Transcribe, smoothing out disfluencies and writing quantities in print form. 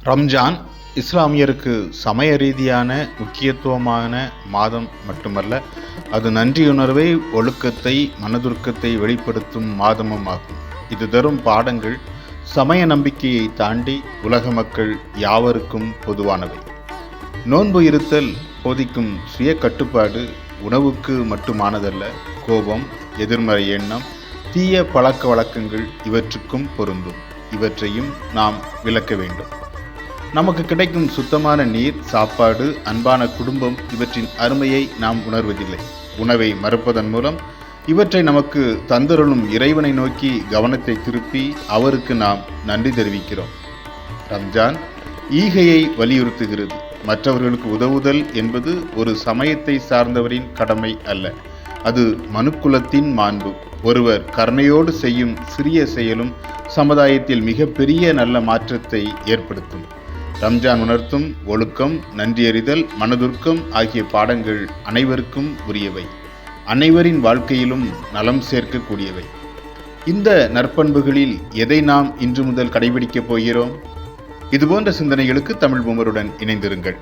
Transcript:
ரம்ஜான் இஸ்லாமியருக்கு சமய ரீதியான முக்கியத்துவமான மாதம் மட்டுமல்ல, அது நன்றியுணர்வை, ஒழுக்கத்தை, மனதுருக்கத்தை வெளிப்படுத்தும் மாதமும் ஆகும். இது தரும் பாடங்கள் சமய நம்பிக்கையை தாண்டி உலக மக்கள் யாவருக்கும் பொதுவானவை. நோன்பு இருத்தல் போதிக்கும் சுய கட்டுப்பாடு உணவுக்கு மட்டுமானதல்ல, கோபம், எதிர்மறை எண்ணம், தீய பழக்க வழக்கங்கள் இவற்றுக்கும் பொருந்தும். இவற்றையும் நாம் விளக்க வேண்டும். நமக்கு கிடைக்கும் சுத்தமான நீர், சாப்பாடு, அன்பான குடும்பம் இவற்றின் அருமையை நாம் உணர்வதில்லை. உணவை மறுப்பதன் மூலம் இவற்றை நமக்கு தந்தருளும் இறைவனை நோக்கி கவனத்தை திருப்பி அவருக்கு நாம் நன்றி தெரிவிக்கிறோம். ரம்ஜான் ஈகையை வலியுறுத்துகிறது. மற்றவர்களுக்கு உதவுதல் என்பது ஒரு சமயத்தை சார்ந்தவரின் கடமை அல்ல, அது மனுக்குலத்தின் மாண்பு. ஒருவர் கருணையோடு செய்யும் சிறிய செயலும் சமுதாயத்தில் மிகப்பெரிய நல்ல மாற்றத்தை ஏற்படுத்தும். ரம்ஜான் உணர்த்தும் ஒழுக்கம், நன்றியறிதல், மனதுருக்கம் ஆகிய பாடங்கள் அனைவருக்கும் உரியவை, அனைவரின் வாழ்க்கையிலும் நலம் சேர்க்கக்கூடியவை. இந்த நற்பண்புகளில் எதை நாம் இன்று முதல் கடைபிடிக்கப் போகிறோம்? இதுபோன்ற சிந்தனைகளுக்கு தமிழ் பூமருடன் இணைந்திருங்கள்.